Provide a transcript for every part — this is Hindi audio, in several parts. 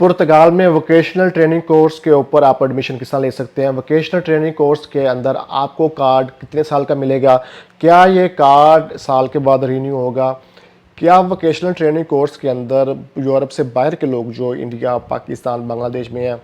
पुर्तगाल में वोकेशनल ट्रेनिंग कोर्स के ऊपर आप एडमिशन किस तरह ले सकते हैं। वोकेशनल ट्रेनिंग कोर्स के अंदर आपको कार्ड कितने साल का मिलेगा, क्या ये कार्ड साल के बाद रीन्यू होगा, क्या वोकेशनल ट्रेनिंग कोर्स के अंदर यूरोप से बाहर के लोग जो इंडिया, पाकिस्तान, बांग्लादेश में हैं,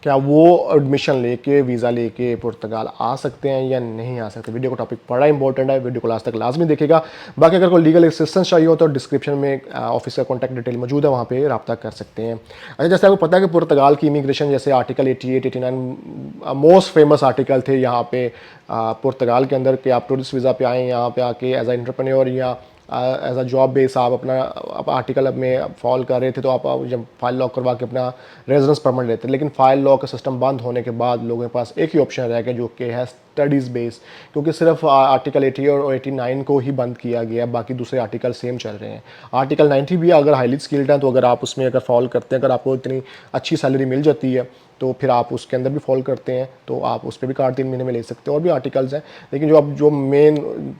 क्या वो एडमिशन लेके वीज़ा लेके पुर्तगाल आ सकते हैं या नहीं आ सकते। वीडियो का टॉपिक बड़ा इंपॉर्टेंट है, वीडियो को लास्ट तक लाजमी देखेगा। बाकी अगर कोई लीगल असिस्टेंस चाहिए हो तो डिस्क्रिप्शन में ऑफिस का कॉन्टैक्ट डिटेल मौजूद है, वहाँ पे रब्ता कर सकते हैं। अच्छा, जैसे आपको पता है कि पुर्तगाल की इमिग्रेशन जैसे आर्टिकल 88, 89 मोस्ट फेमस आर्टिकल थे यहाँ पे पुर्तगाल के अंदर कि आप टूरिस्ट वीज़ा पे आएँ, यहाँ पे आके एज आ एंटरप्रेन्योर या एज अ जॉब बेस आप अपना आर्टिकल में फॉल कर रहे थे, तो आप जब फाइल लॉक करवा के अपना रेजिडेंस परमिट लेते हैं। लेकिन फाइल लॉक का सिस्टम बंद होने के बाद लोगों के पास एक ही ऑप्शन रह गया, जो कि है स्टडीज़ बेस, क्योंकि सिर्फ आर्टिकल 80 और 89 को ही बंद किया गया है, बाकी दूसरे आर्टिकल सेम चल रहे हैं। आर्टिकल 90 भी अगर हाईली स्किल्ड हैं तो अगर आप उसमें अगर फॉल करते हैं, अगर आपको इतनी अच्छी सैलरी मिल जाती है तो फिर आप उसके अंदर भी फॉल करते हैं तो आप उस पर भी कार्ड 3 महीने में ले सकते हैं। और भी आर्टिकल्स हैं, लेकिन जो अब जो मेन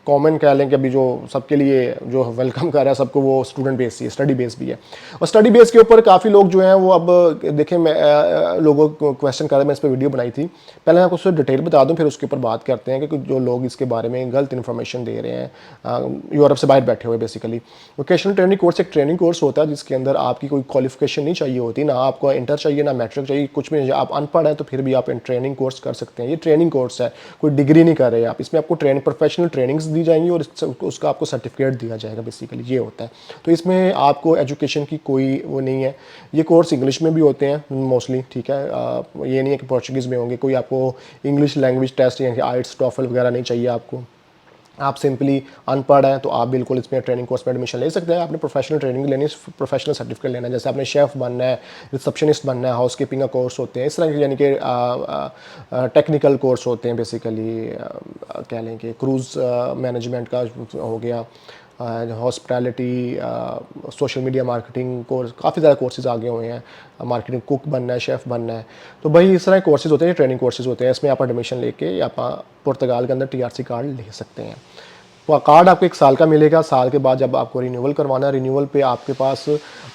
कॉमन कह लें कि अभी जो सबके लिए जो वेलकम कर रहा है सबको, वो स्टूडेंट बेस ही है, स्टडी बेस भी है। और स्टडी बेस के ऊपर काफ़ी लोग जो हैं वो अब देखें, मैं लोगों को क्वेश्चन कर रहे हैं, मैं इस पर वीडियो बनाई थी। पहले मैं आपको उससे डिटेल बता दूँ, फिर उसके ऊपर बात करते हैं कि जो लोग इसके बारे में गलत इन्फॉर्मेशन दे रहे हैं यूरोप से बाहर बैठे हुए। बेसिकली वोकेशनल ट्रेनिंग कोर्स एक ट्रेनिंग कोर्स होता है जिसके अंदर आपकी कोई क्वालिफिकेशन नहीं चाहिए होती, ना आपको इंटर चाहिए ना मैट्रिक चाहिए, कुछ भी नहीं। आप अनपढ़ हैं तो फिर भी आप ट्रेनिंग कोर्स कर सकते हैं। ये ट्रेनिंग कोर्स है, कोई डिग्री नहीं कर रहे आप। इसमें आपको प्रोफेशनल ट्रेनिंग्स दी जाएंगी और उसका आपको सर्टिफिकेट दिया जाएगा। बेसिकली ये होता है। तो इसमें आपको एजुकेशन की कोई वो नहीं है। ये कोर्स इंग्लिश में भी होते हैं मोस्टली, ठीक है। ये नहीं है कि पोर्चुगीज़ में होंगे। कोई आपको इंग्लिश लैंग्वेज टेस्ट या आइट्स टॉफल वगैरह नहीं चाहिए आपको। आप सिंपली अनपढ़ हैं तो आप बिल्कुल इसमें ट्रेनिंग कोर्स में एडमिशन ले सकते हैं। आपने प्रोफेशनल ट्रेनिंग लेनी है, प्रोफेशनल सर्टिफिकेट लेना है। जैसे आपने शेफ़ बनना है, रिसेप्शनिस्ट बनना है, हाउस कीपिंग का कोर्स होते हैं, इस तरह के यानी कि टेक्निकल कोर्स होते हैं। बेसिकली कह लें कि क्रूज़ मैनेजमेंट का हो गया, hospitality, social media marketing course, काफ़ी ज़्यादा कोर्सेज आगे हुए हैं। मार्केटिंग कुक बनना है, शेफ़ बनना है, तो भाई इस तरह के कोर्सेज होते हैं, ट्रेनिंग कोर्सेज होते हैं। इसमें आप एडमिशन लेके आप पुर्तगाल के अंदर TRC कार्ड ले सकते हैं। वो कार्ड आपको 1 साल का मिलेगा। साल के बाद जब आपको रिन्यूअल करवाना है, रिन्यूअल पे आपके पास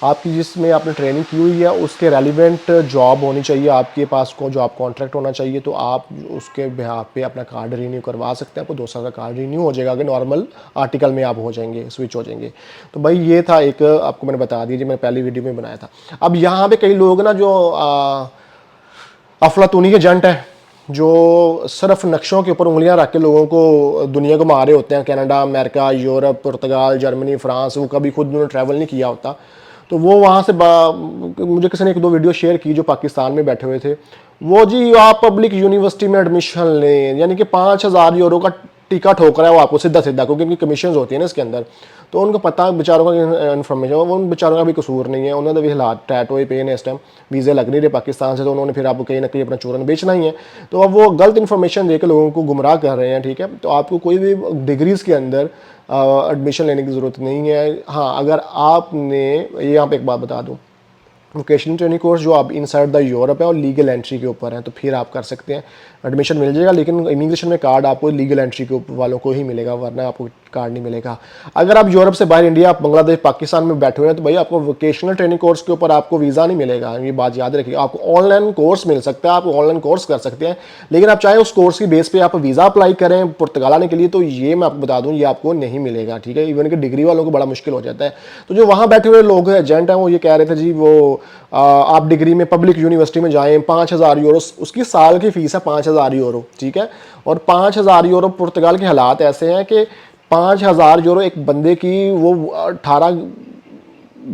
आपकी जिसमें आपने ट्रेनिंग की हुई है उसके रेलिवेंट जॉब होनी चाहिए, आपके पास को जॉब कॉन्ट्रैक्ट होना चाहिए, तो आप उसके बिहाफ पे अपना कार्ड रिन्यू करवा सकते हैं। आपको 2 साल का कार्ड रिन्यू हो जाएगा, अगर नॉर्मल आर्टिकल में आप हो जाएंगे, स्विच हो जाएंगे। तो भाई ये था एक, आपको मैंने बता दिया, मैंने पहली वीडियो में बनाया था। अब यहाँ पे कई लोग ना जो अफलातूनी के एजेंट है, जो सिर्फ नक्शों के ऊपर उंगलियां रख के लोगों को दुनिया को मारे होते हैं, कनाडा, अमेरिका, यूरोप, पुर्तगाल, जर्मनी, फ्रांस, वो कभी खुद उन्होंने ट्रैवल नहीं किया होता। तो वो वहाँ से मुझे किसी ने 1-2 वीडियो शेयर की जो पाकिस्तान में बैठे हुए थे। वो जी आप पब्लिक यूनिवर्सिटी में एडमिशन लें, यानी कि 5,000 यूरो का टीका ठोक रहा है वो आपको सीधा सीधा, क्योंकि उनकी कमीशन होती है ना इसके अंदर। तो उनको पता बेचारों का इन्फॉर्मेशन, वो उन बेचारों का भी कसूर नहीं है, उन्होंने भी हालात टैट हुए पे इस टाइम, वीज़े लग नहीं रहे पाकिस्तान से, तो उन्होंने फिर आपको कहीं ना कहीं अपना चूरन बेचना ही है। तो अब वो गलत इन्फॉर्मेशन देकर लोगों को गुमराह कर रहे हैं, ठीक है। तो आपको कोई भी डिग्रीज़ के अंदर एडमिशन लेने की ज़रूरत नहीं है। हाँ, अगर आपने, ये यहाँ पे एक बात बता दूँ, वोकेशनल ट्रेनिंग कोर्स जो आप इनसाइड द यूरोप है और लीगल एंट्री के ऊपर है, तो फिर आप कर सकते हैं, एडमिशन मिल जाएगा। लेकिन इमिग्रेशन में कार्ड आपको लीगल एंट्री के वालों को ही मिलेगा, वरना आपको कार्ड नहीं मिलेगा। अगर आप यूरोप से बाहर, इंडिया, बांग्लादेश, पाकिस्तान में बैठे हुए हैं, तो भाई आपको वोकेशनल ट्रेनिंग कोर्स के ऊपर आपको वीज़ा नहीं मिलेगा। ये बात याद रखिए। आपको ऑनलाइन कोर्स मिल सकता है, आप ऑनलाइन कोर्स कर सकते हैं, लेकिन आप चाहे उस कोर्स की बेस पे आप वीज़ा अप्लाई करें पुर्तगाल आने के लिए, तो ये मैं आपको बता दूं, ये आपको नहीं मिलेगा, ठीक है। इवन कि डिग्री वालों को बड़ा मुश्किल हो जाता है। तो जो वहाँ बैठे हुए लोग एजेंट हैं, वो ये कह रहे थे जी वो आप डिग्री में पब्लिक यूनिवर्सिटी में जाएं, 5,000 यूरो उसकी साल की फीस है, 5,000 यूरो, ठीक है। और 5,000 यूरो, पुर्तगाल के हालात ऐसे हैं कि 5,000 यूरो एक बंदे की, वो 18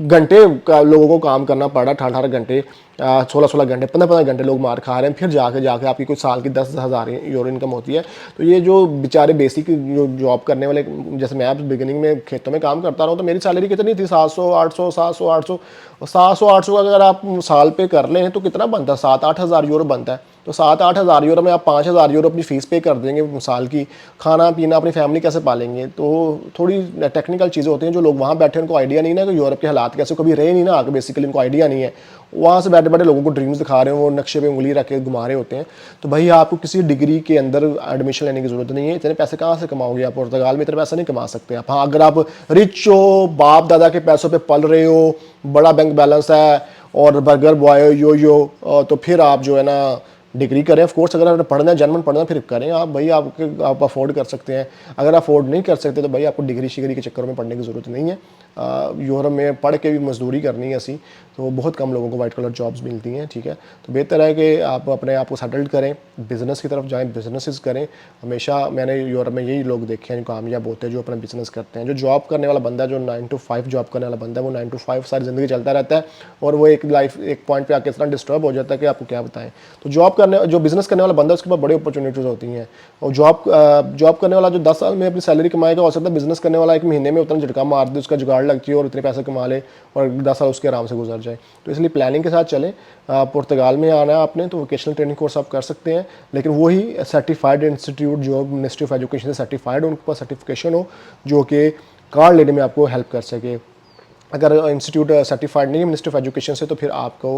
घंटे का लोगों को काम करना पड़ रहा है, 18 घंटे, 16 घंटे, 15 घंटे लोग मार खा रहे हैं, फिर जाके आपकी कुछ साल की 10,000 यूरो इनकम होती है। तो ये जो बेचारे बेसिक जो जॉब करने वाले, जैसे मैं बिगिनिंग में खेतों में काम करता रहा हूँ, तो मेरी सैलरी कितनी थी, 700, 800, 700, 800, 700, 800 अगर आप साल पे कर लें तो कितना बनता है, 7-8 हज़ार यूरो बनता है। तो 7-8 हज़ार यूरो में आप 5,000 यूरो अपनी फ़ीस पे कर देंगे साल की, खाना पीना अपनी फैमिली कैसे पालेंगे। तो थोड़ी टेक्निकल चीज़ें होती हैं, जो लोग वहाँ बैठे उनको आइडिया नहीं ना कि यूरोप के हालात कैसे, कभी रहे नहीं ना आगे, बेसिकली उनको आइडिया नहीं है। वहाँ से बैठे बैठे लोगों को ड्रीम्स दिखा रहे हैं, वो नक्शे पे उंगली रख के घुमा रहे होते हैं। तो भाई आपको किसी डिग्री के अंदर एडमिशन लेने की ज़रूरत नहीं है। इतने पैसे कहाँ से कमाओगे आप, पुर्तगाल में इतने पैसे नहीं कमा सकते आप। हाँ, अगर आप रिच हो, बाप दादा के पैसों पे पल रहे हो, बड़ा बैंक बैलेंस है और बर्गर बॉय यो तो फिर आप जो है ना डिग्री करें। ऑफ कोर्स अगर आपने पढ़ना है, जनरल पढ़ना, फिर करें आप भाई, आप अफोर्ड कर सकते हैं। अगर अफोर्ड नहीं कर सकते तो भाई आपको डिग्री शिग्री के चक्कर में पढ़ने की ज़रूरत नहीं है। यूरोप में पढ़ के भी मजदूरी करनी है ऐसी, तो बहुत कम लोगों को वाइट कलर जॉब्स मिलती हैं, ठीक है। तो बेहतर है कि आप अपने आप को सेटल्ड करें, बिज़नेस की तरफ जाएं, बिजनेसेस करें। हमेशा मैंने यूरोप में यही लोग देखे हैं जो कामयाब होते हैं, जो अपना बिजनेस करते हैं। जो जॉब करने वाला बंदा है, जो 9 to 5 जॉब करने वाला बंदा है, वो 9 to 5 सारी ज़िंदगी चलता रहता है, और वो एक पॉइंट पे आके इतना डिस्टर्ब हो जाता है कि आपको क्या बताएं। तो जो बिज़नेस करने वाला बंदा है, उसके पास बड़ी अपॉर्चुनिटीज़ होती हैं। और जॉब करने वाला जो 10 साल में अपनी सैलरी कमाएगा, हो सकता है बिज़नेस करने वाला 1 महीने में उतना झटका मार दे, उसका जुगाड़ लगती है और इतने पैसे कमा ले और 10 साल उसके आराम से गुजर जाए। तो इसलिए प्लानिंग के साथ चलें। पुर्तगाल में आना है आपने तो वोकेशनल ट्रेनिंग कोर्स आप कर सकते हैं, लेकिन वही सर्टिफाइड इंस्टीट्यूट जो मिनिस्ट्री ऑफ एजुकेशन से सर्टिफाइड हो, उनके पास सर्टिफिकेशन हो जो कि कार्ड लेने में आपको हेल्प कर सके। अगर इंस्टीट्यूट सर्टिफाइड नहीं है मिनिस्ट्री ऑफ एजुकेशन से, तो फिर आपको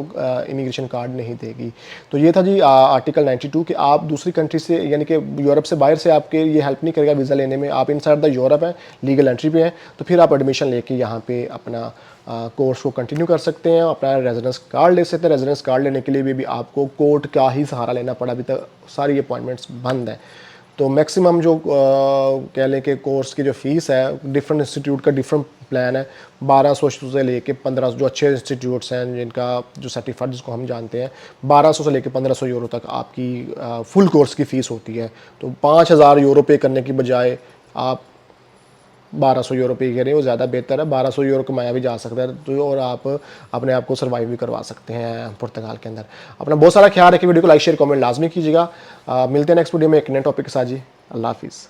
इमिग्रेशन कार्ड नहीं देगी। तो ये था जी आर्टिकल 92 कि आप दूसरी कंट्री से, यानी कि यूरोप से बाहर से आपके ये हेल्प नहीं करेगा वीज़ा लेने में। आप इनसाइड द यूरोप हैं, लीगल एंट्री पे हैं, तो फिर आप एडमिशन लेके यहाँ पे अपना कोर्स को कंटिन्यू कर सकते हैं, अपना रेजिडेंस कार्ड ले सकते हैं। रेजिडेंस कार्ड लेने के लिए भी आपको कोर्ट का ही सहारा लेना पड़ा, अभी तक सारी अपॉइंटमेंट्स बंद हैं। तो मैक्सिमम जो कह लें कि कोर्स की जो फ़ीस है, डिफरेंट इंस्टीट्यूट का डिफरेंट प्लान है। 1200 से लेके 1500, जो अच्छे इंस्टीट्यूट्स हैं जिनका जो सर्टिफाइड जिसको हम जानते हैं, 1200 से लेके 1500 यूरो तक आपकी फुल कोर्स की फ़ीस होती है। तो 5000 यूरो पे करने की बजाय आप 1200 यूरो पे करें, वो ज़्यादा बेहतर है। 1200 यूरो कमाया भी जा सकता है, तो और आप अपने आप को सर्वाइव भी करवा सकते हैं पुर्तगाल के अंदर। अपना बहुत सारा ख्याल रखिए। वीडियो को लाइक शेयर कमेंट लाजमी कीजिएगा। मिलते हैं नेक्स्ट वीडियो में एक नए टॉपिक के साथ जी। अल्लाह हाफिज़।